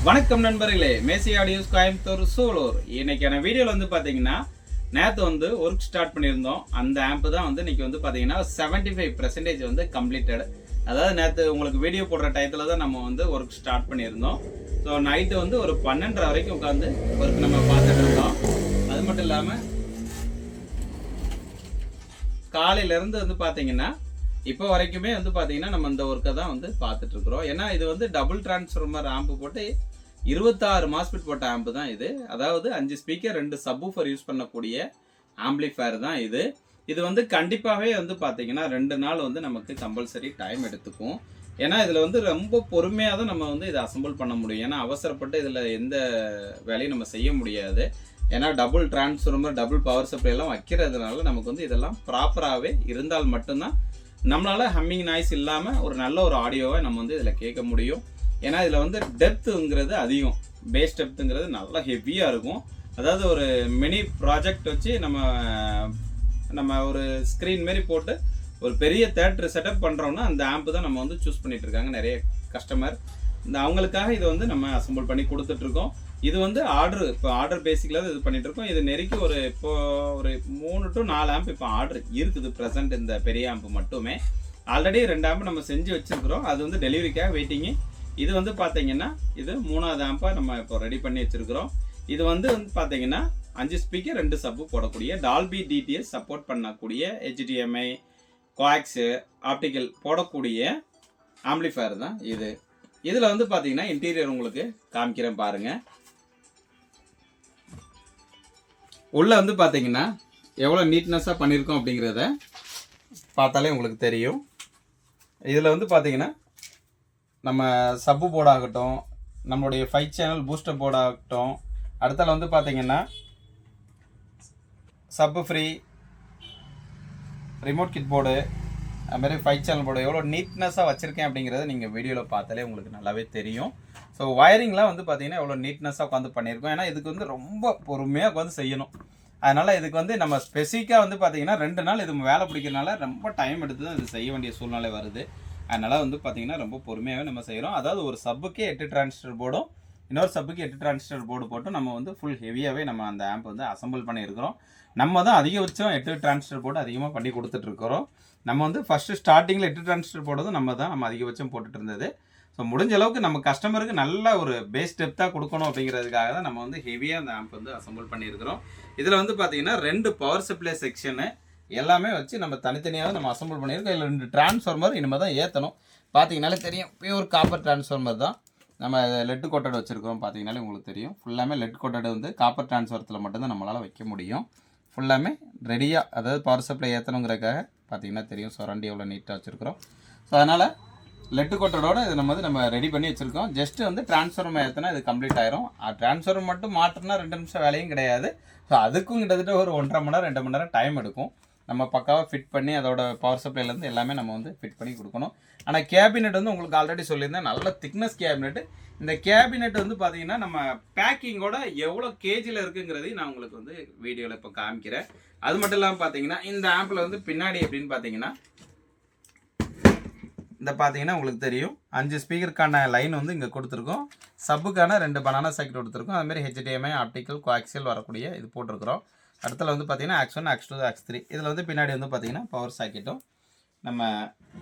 வணக்கம் நண்பர்களே, மேசி ஆடியோஸ் கோயம்புத்தூர் சூலூர். இன்னைக்கான வீடியோவில் வந்து பார்த்தீங்கன்னா நேற்று வந்து ஒர்க் ஸ்டார்ட் பண்ணியிருந்தோம். அந்த ஆம்ப் தான் வந்து இன்னைக்கு வந்து பார்த்தீங்கன்னா 75% வந்து கம்ப்ளீட்டட். அதாவது நேற்று உங்களுக்கு வீடியோ போடுற டயத்தில் தான் நம்ம வந்து ஒர்க் ஸ்டார்ட் பண்ணியிருந்தோம். ஸோ நைட்டு வந்து ஒரு 12:30 வரைக்கும் உட்காந்து ஒர்க் நம்ம பார்த்துட்டு இருந்தோம். அது மட்டும் இல்லாமல் காலையிலேருந்து வந்து பார்த்தீங்கன்னா இப்போ வரைக்குமே வந்து பார்த்தீங்கன்னா நம்ம இந்த ஒர்க்கை தான் வந்து பார்த்துட்டு இருக்கிறோம். ஏன்னா இது வந்து டபுள் டிரான்ஸ்ஃபார்மர் ஆம்பு போட்டு 26 மாஸ்பெட் போட்ட ஆம்பு தான் இது. அதாவது 5 ஸ்பீக்கர் 2 சப்வூஃபர் யூஸ் பண்ணக்கூடிய ஆம்பிளிஃபயர் தான் இது. இது வந்து கண்டிப்பாகவே வந்து பார்த்தீங்கன்னா 2 நாள் வந்து நமக்கு கம்பல்சரி டைம் எடுத்துக்கும். ஏன்னா இதில் வந்து ரொம்ப பொறுமையாக தான் நம்ம வந்து இதை அசம்பிள் பண்ண முடியும். ஏன்னா அவசரப்பட்டு இதில் எந்த வேலையும் நம்ம செய்ய முடியாது. ஏன்னா double transformer double power supply எல்லாம் வைக்கிறதுனால நமக்கு வந்து இதெல்லாம் ப்ராப்பராகவே இருந்தால் மட்டும்தான் நம்மளால் ஹம்மிங் நாய்ஸ் இல்லாமல் ஒரு நல்ல ஒரு ஆடியோவை நம்ம வந்து இதில் கேட்க முடியும். ஏன்னா இதில் வந்து டெப்த்துங்கிறது அதிகம், பேஸ் டெப்த்துங்கிறது நல்லா ஹெவியாக இருக்கும். அதாவது ஒரு மினி ப்ராஜெக்ட் வச்சு நம்ம ஒரு ஸ்க்ரீன் மாரி போட்டு ஒரு பெரிய தேட்டர் செட்டப் பண்ணுறோம்னா அந்த ஆம்பு தான் நம்ம வந்து சூஸ் பண்ணிட்டு இருக்காங்க நிறைய கஸ்டமர். அவங்களுக்காக இதை வந்து நம்ம அசம்பிள் பண்ணி கொடுத்துட்ருக்கோம். இது வந்து இப்போ ஆர்டர் பேசிக்கில் தான் இது பண்ணிட்டு இருக்கோம். இது நெருக்கி இப்போ ஒரு 3 to 4 ஆம்ப் இப்போ ஆர்டர் இருக்குது ப்ரெசென்ட். இந்த பெரிய ஆம்பு மட்டுமே ஆல்ரெடி 2 ஆம்பு நம்ம செஞ்சு வச்சிருக்கிறோம். அது வந்து டெலிவரிக்காக வெயிட்டிங்கு. இது வந்து பார்த்தீங்கன்னா இது 3வது ஆம்பாக நம்ம இப்போ ரெடி பண்ணி வச்சிருக்கிறோம். இது வந்து பார்த்தீங்கன்னா 5 ஸ்பீக்கர் 2 சப்பு போடக்கூடிய டால்பி டிடிஎஸ் சப்போர்ட் பண்ணக்கூடிய HDMI கோஆக்ஸு ஆப்டிக்கல் போடக்கூடிய ஆம்பிளிஃபயர் தான் இது. இதில் வந்து பார்த்தீங்கன்னா இன்டீரியர் உங்களுக்கு காமிக்கிறேன் பாருங்கள். உள்ளே வந்து பார்த்தீங்கன்னா எவ்வளோ நீட்னஸாக பண்ணியிருக்கோம் அப்படிங்கிறத பார்த்தாலே உங்களுக்கு தெரியும். இதில் வந்து பார்த்தீங்கன்னா நம்ம சப்பு போர்டு ஆகட்டும், நம்மளுடைய 5 சேனல் பூஸ்டர் போர்டு ஆகட்டும், அடுத்தால வந்து பார்த்தீங்கன்னா சப்பு ஃப்ரீ ரிமோட் கிட் போர்டு, அதுமாதிரி 5 சேனல் போர்டு எவ்வளோ நீட்னஸாக வச்சுருக்கேன் அப்படிங்கிறத நீங்கள் வீடியோவில் பார்த்தாலே உங்களுக்கு நல்லாவே தெரியும். ஸோ வயரிங்லாம் வந்து பார்த்தீங்கன்னா எவ்வளோ நீட்னஸாக உட்காந்து பண்ணியிருக்கோம். ஏன்னா இதுக்கு வந்து ரொம்ப பொறுமையாக உட்காந்து செய்யணும். அதனால் இதுக்கு வந்து நம்ம ஸ்பெசிஃபிக்காக வந்து பார்த்தீங்கன்னா 2 நாள் இது வேலை பிடிக்கிறதுனால ரொம்ப டைம் எடுத்து தான் இது செய்ய வேண்டிய சூழ்நிலை வருது. அதனால் வந்து பார்த்தீங்கன்னா ரொம்ப பொறுமையாகவே நம்ம செய்கிறோம். அதாவது ஒரு சப்புக்கே 8 டிரான்சிஸ்டர் போர்டும் இன்னொரு சப்புக்கு 8 டிரான்சிஸ்டர் போர்டு போட்டு நம்ம வந்து ஃபுல் ஹெவியாகவே நம்ம அந்த ஆம்ப் வந்து அசம்பிள் பண்ணியிருக்கிறோம். நம்ம தான் அதிகபட்சம் 8 டிரான்சிஸ்டர் போர்டு அதிகமாக பண்ணி கொடுத்துட்ருக்குறோம். நம்ம வந்து ஃபஸ்ட்டு ஸ்டார்டிங்கில் 8 டிரான்சிஸ்டர் போடுறதும் நம்ம அதிகபட்சம் போட்டுட்டு இருந்தது. ஸோ முடிஞ்ச அளவுக்கு நம்ம கஸ்டமருக்கு நல்ல ஒரு பேஸ் டெப்த்தாக கொடுக்கணும் அப்படிங்கிறதுக்காக தான் நம்ம வந்து ஹெவியாக அந்த ஆம்ப் வந்து அசம்பிள் பண்ணியிருக்கிறோம். இதில் வந்து பார்த்தீங்கன்னா 2 பவர் சப்ளை செக்ஷனு எல்லாமே வச்சு நம்ம தனித்தனியாக நம்ம அசம்பிள் பண்ணியிருக்கோம். இதில் 2 டிரான்ஸ்ஃபார்மர் இனிமேல் தான் ஏற்றணும். பார்த்தீங்கனாலே தெரியும், பியூர் காப்பர் டிரான்ஸ்ஃபார்மர் தான். நம்ம லெட் கோட்டட் வச்சுருக்கோம். பார்த்தீங்கனாலே உங்களுக்கு தெரியும், ஃபுல்லாமே லெட் கோட்டட் வந்து காப்பர் டிரான்ஸ்ஃபார்மத்தில் மட்டும்தான் நம்மளால் வைக்க முடியும். ஃபுல்லாமே ரெடியாக, அதாவது பவர் சப்ளை ஏற்றணுங்கிறக்காக பார்த்தீங்கன்னா தெரியும் சுரண்டி எவ்வளோ நீட்டாக வச்சுருக்கிறோம். ஸோ அதனால் லெட்டு கோட்டடோட இது நம்ம ரெடி பண்ணி வச்சுருக்கோம். ஜஸ்ட்டு வந்து டிரான்ஸ்ஃபார்மர் ஏற்றினா இது கம்ப்ளீட் ஆயிரும். டிரான்ஸ்ஃபார்மர் மட்டும் மாற்றினா 2 நிமிஷம் வேலையும் கிடையாது. ஸோ அதுக்கும் கிட்டத்தட்ட ஒரு 1.5 மணி நேரம் 2 மணி நேரம் டைம் எடுக்கும். நம்ம பக்காவாக ஃபிட் பண்ணி அதோட பவர் சப்ளைலேருந்து எல்லாமே நம்ம வந்து ஃபிட் பண்ணி கொடுக்கணும். ஆனால் கேபினெட் வந்து உங்களுக்கு ஆல்ரெடி சொல்லியிருந்தேன், நல்ல திக்னஸ் கேபினெட்டு. இந்த கேபினெட் வந்து பார்த்தீங்கன்னா நம்ம பேக்கிங்கோட எவ்வளோ கேஜியில் இருக்குங்கிறதையும் நான் உங்களுக்கு வந்து வீடியோவில் இப்போ காமிக்கிறேன். அது மட்டும் இல்லாமல் பார்த்தீங்கன்னா இந்த ஆம்பில் வந்து பின்னாடி எப்படின்னு பார்த்தீங்கன்னா இந்த பார்த்தீங்கன்னா உங்களுக்கு தெரியும் 5 ஸ்பீக்கருக்கான லைன் வந்து இங்கே கொடுத்துருக்கோம். சப்புக்கான 2 பனானா சாக்கெட் கொடுத்துருக்கோம். அதுமாதிரி HDMI ஆப்டிக்கல் கோஆக்சியல் வரக்கூடிய இது போட்டிருக்கிறோம். அடுத்தல வந்து பார்த்தீங்கன்னா X1 X2 X3. இதில் வந்து பின்னாடி வந்து பார்த்தீங்கன்னா பவர் சாக்கெட்டும் நம்ம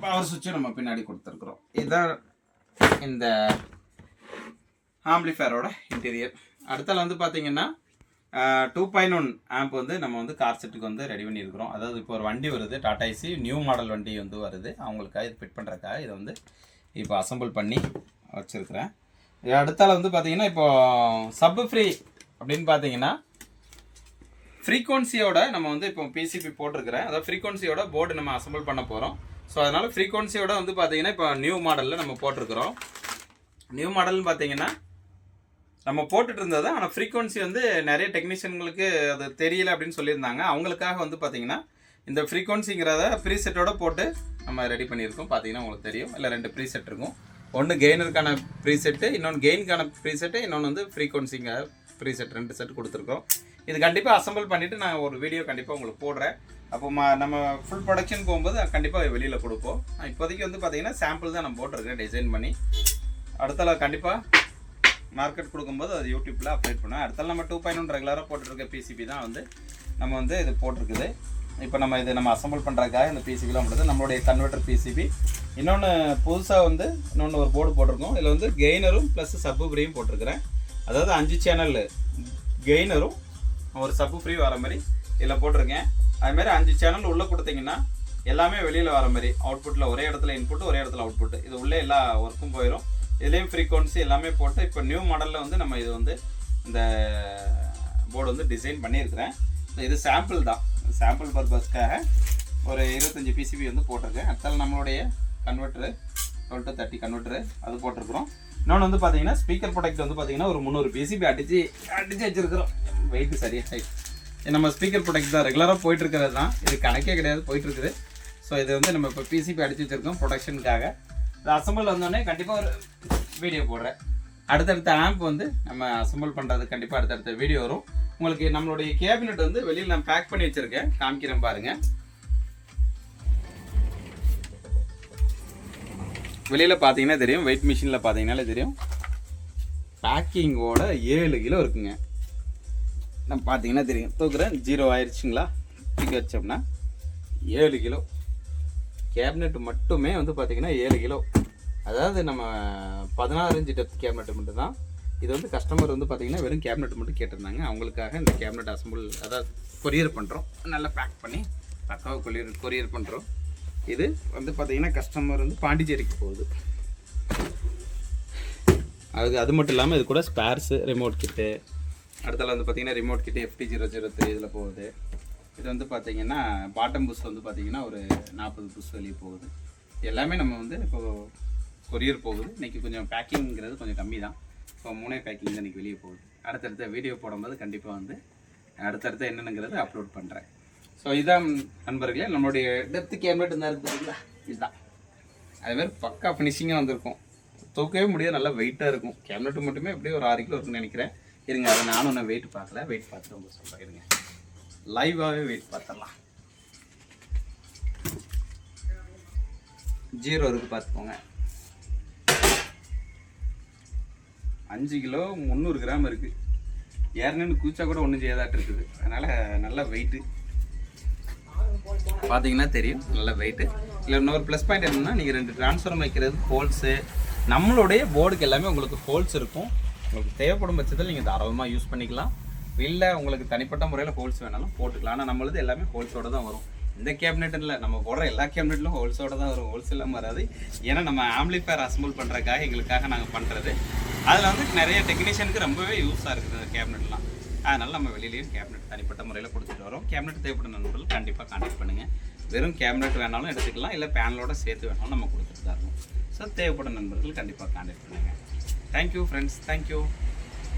பவர் சுவிட்சும் நம்ம பின்னாடி கொடுத்துருக்குறோம். இதுதான் இந்த ஆம்பிளிஃபயரோட இன்டீரியர். அடுத்தல வந்து பார்த்தீங்கன்னா 2.1 ஆம்ப் வந்து நம்ம வந்து கார் செட்டுக்கு வந்து ரெடி பண்ணியிருக்கிறோம். அதாவது இப்போ ஒரு வண்டி வருது, டாடா ஏசி நியூ மாடல் வண்டி வந்து வருது. அவங்களுக்காக இது ஃபிட் பண்ணுறதுக்காக இதை வந்து இப்போ அசம்பிள் பண்ணி வச்சுருக்கிறேன். அடுத்தால வந்து பார்த்தீங்கன்னா இப்போ சப்பு ஃப்ரீ அப்படின்னு பார்த்தீங்கன்னா ஃப்ரீக்வன்சியோட நம்ம வந்து இப்போ PCB போட்டிருக்கிறேன். அதாவது ஃப்ரீக்வன்சியோட போர்டு நம்ம அசம்பிள் பண்ண போகிறோம். ஸோ அதனால் ஃப்ரீக்வன்சியோட வந்து பார்த்தீங்கன்னா இப்போ நியூ மாடலில் நம்ம போட்டிருக்கிறோம். நியூ மாடல்னு பார்த்தீங்கன்னா நம்ம போட்டுட்டு இருந்தது. ஆனால் ஃப்ரீக்வன்சி வந்து நிறைய டெக்னீஷியன்களுக்கு அது தெரியல அப்படின்னு சொல்லியிருந்தாங்க. அவங்களுக்காக வந்து பார்த்தீங்கன்னா இந்த ஃப்ரீக்வன்சிங்கிறத ப்ரீசெட்டோட போட்டு நம்ம ரெடி பண்ணியிருக்கோம். பார்த்தீங்கன்னா உங்களுக்கு தெரியும், இல்லை 2 ப்ரீசெட் இருக்கும். ஒன்று கெய்னருக்கான ப்ரீசெட்டு, இன்னொன்று கெயினுக்கான ப்ரீசெட்டு, இன்னொன்று வந்து ஃப்ரீக்வன்சிங்க ப்ரீசெட் 2 செட் கொடுத்துருக்கோம். இது கண்டிப்பாக அசம்பிள் பண்ணிவிட்டு நான் ஒரு வீடியோ கண்டிப்பாக உங்களுக்கு போடுறேன். அப்போ நம்ம ஃபுல் ப்ரொடக்ஷன் போகும்போது கண்டிப்பாக வெளியில் கொடுப்போம். இப்போதைக்கு வந்து பார்த்தீங்கன்னா சாம்பிள் தான் நான் போட்டிருக்கேன் டிசைன் பண்ணி. அடுத்தால கண்டிப்பாக மார்க்கெட் கொடுக்கும்போது அது யூடியூப்பில் அப்டேட் பண்ணுவேன். அடுத்தால நம்ம 2.1 ரெகுலராக போட்டுருக்க பிசிபி தான் வந்து நம்ம வந்து இது போட்டிருக்குது. இப்போ நம்ம அசம்பிள் பண்ணுறதுக்காக இந்த பிசிபிலாம் போடுறது நம்மளுடைய கன்வெர்ட்டர் பிசிபி. இன்னொன்று புதுசாக வந்து இன்னொன்று ஒரு போர்டு போட்டிருக்கோம். இதில் வந்து கெய்னரும் ப்ளஸ் சப்பு ஃப்ரீயும் போட்டிருக்கிறேன். அதாவது 5 சேனல் கெய்னரும் ஒரு சப்பு ஃப்ரீ வர மாதிரி இதில் போட்டிருக்கேன். அதுமாதிரி 5 சேனல் உள்ளே கொடுத்தீங்கன்னா எல்லாமே வெளியில் வர மாதிரி அவுட்புட்டில் ஒரே இடத்துல இன்புட்டு ஒரே இடத்துல அவுட்புட்டு இது உள்ளே எல்லா ஒர்க்கும் போயிடும். இதுலேயும் ஃப்ரீக்வன்சி எல்லாமே போட்டு இப்போ நியூ மாடலில் வந்து நம்ம இது வந்து இந்த போர்டு வந்து டிசைன் பண்ணியிருக்கிறேன். இது சாம்பிள் தான், சாம்பிள் பர்பஸ்க்காக ஒரு 25 பிசிபி வந்து போட்டிருக்கேன். அடுத்தால நம்மளுடைய கன்வெர்ட்ரு 12-30 கன்வெர்ட்ரு அது போட்டிருக்கிறோம். இன்னொன்று வந்து பார்த்தீங்கன்னா ஸ்பீக்கர் ப்ராடக்ட் வந்து பார்த்தீங்கன்னா ஒரு 300 பிசிபி அடித்து வச்சுருக்கிறோம். வெயிட்டு சரியாக நம்ம ஸ்பீக்கர் ப்ராடக்ட் தான் ரெகுலராக போயிட்டுருக்கிறது தான், இது கணக்கே கிடையாது போயிட்டுருக்குது. ஸோ இது வந்து நம்ம இப்போ பிசிபி அடித்து வச்சுருக்கோம் ப்ரொடக்ஷனுக்காக. இது அசம்பிள் வந்தோடனே கண்டிப்பாக ஒரு வீடியோ போடுறேன். அடுத்தடுத்த ஆம்ப் வந்து நம்ம அசம்பிள் பண்ணுறது கண்டிப்பாக அடுத்தடுத்த வீடியோ வரும். உங்களுக்கு நம்மளுடைய கேபினெட் வந்து வெளியில் நான் பேக் பண்ணி வச்சுருக்கேன், காமிக்கிறேன் பாருங்கள். வெளியில் பார்த்தீங்கன்னா தெரியும், வெயிட் மிஷினில் பார்த்தீங்கன்னாலே தெரியும். பேக்கிங்கோட 7 கிலோ இருக்குங்க. நம்ம பார்த்தீங்கன்னா தெரியும், தூக்குறேன் 0 ஆயிடுச்சுங்களா. தூக்கி வச்சோம்னா 7 கிலோ கேபினெட் மட்டுமே வந்து பார்த்தீங்கன்னா 7 கிலோ. அதாவது நம்ம 16 இன்ச் டெப்த் கேபினெட் மட்டும் தான். இது வந்து கஸ்டமர் வந்து பார்த்தீங்கன்னா வெறும் கேபினெட் மட்டும் கேட்டிருந்தாங்க. அவங்களுக்காக இந்த கேபினெட் அசம்பிள் அதாவது கொரியர் பண்ணுறோம், நல்லா பேக் பண்ணி பக்காவாக கொரியர் பண்ணுறோம். இது வந்து பார்த்தீங்கன்னா கஸ்டமர் வந்து பாண்டிச்சேரிக்கு போகுது. அது மட்டும் இல்லாமல் இது கூட ஸ்பேர்ஸு ரிமோட் கிட்டு, அடுத்தால வந்து பார்த்தீங்கன்னா ரிமோட் கிட்டு FT003 இதில் போகுது. இது வந்து பார்த்தீங்கன்னா பாட்டம் புஷ் வந்து பார்த்தீங்கன்னா ஒரு 40 புஷ் வெளியே போகுது. எல்லாமே நம்ம வந்து இப்போது கொரியர் போகுது. இன்றைக்கி கொஞ்சம் பேக்கிங்கிறது கொஞ்சம் கம்மி தான். இப்போ 3 பேக்கிங் தான் இன்றைக்கி வெளியே போகுது. அடுத்தடுத்த வீடியோ போடும்போது கண்டிப்பாக வந்து அடுத்தடுத்த என்னென்னங்கிறது அப்லோட் பண்ணுறேன். ஸோ இதான் நண்பர்களே நம்மளுடைய டெப்த் கேபினெட் இருந்தால் இருக்குதுங்களா, இதுதான். அதுமாதிரி பக்கா ஃபினிஷிங்காக வந்திருக்கும், தூக்கவே முடியாது, நல்லா வெயிட்டாக இருக்கும். கேபினெட் மட்டுமே எப்படியும் ஒரு 6 கிலோ இருக்குன்னு நினைக்கிறேன். இருங்க, அதை நானும் நான் வெயிட் பார்க்கல, வெயிட் பார்த்துட்டு உங்களுக்கு சொல்கிறேன். இருங்க, லைவாகவே வெயிட் பார்த்துடலாம். 0 இருக்குது பார்த்துக்கோங்க. 5 கிலோ 300 கிராம் இருக்குது. ஏறணுன்னு கூச்சா கூட ஒன்றும் செய்யாதாட்டு இருக்குது. அதனால் நல்லா வெயிட்டு பார்த்தீங்கன்னா தெரியும், நல்ல வெயிட்டு. இல்லை இன்னொரு ப்ளஸ் பாயிண்ட் என்னென்னா, நீங்கள் 2 ட்ரான்ஸ்ஃபார்மர் வைக்கிறது ஹோல்ஸு, நம்மளுடைய போர்டுக்கு எல்லாமே உங்களுக்கு ஹோல்ஸ் இருக்கும். உங்களுக்கு தேவைப்படும் பட்சத்தில் நீங்கள் தாராளமாக யூஸ் பண்ணிக்கலாம். இல்லை உங்களுக்கு தனிப்பட்ட முறையில் ஹோல்ஸ் வேணாலும் போட்டுக்கலாம். ஆனால் நம்மளது எல்லாமே ஹோல்ஸோடு தான் வரும். இந்த கேபினெட் இல்லை, நம்ம போடுற எல்லா கேபினெட்லும் ஹோல்ஸோடு தான் வரும், ஹோல்ஸ் இல்லாமல் வராது. ஏன்னா நம்ம ஆம்பிளிஃபயர் அசம்பிள் பண்ணுறதுக்காக எங்களுக்காக நாங்கள் பண்ணுறது. அதில் வந்து நிறைய டெக்னீஷியனுக்கு ரொம்பவே யூஸாக இருக்குது இந்த கேபினெட்லாம். அதனால் நம்ம வெளியிலேயும் கேபினெட் தனிப்பட்ட முறையில் கொடுத்துட்டு வரோம். கேபினெட் தேவைப்பட்ட நண்பர்கள் கண்டிப்பாக கான்டாக்ட் பண்ணுங்கள். வெறும் கேபினெட் வேணாலும் எடுத்துக்கலாம், இல்லை பேனலோட சேர்த்து வேணாலும் நம்ம கொடுத்துட்டு தான் இருக்கோம். ஸோ தேவைப்பட்ட நண்பர்கள் கண்டிப்பாக கான்டாக்ட் பண்ணுங்கள். Thank you friends, thank you.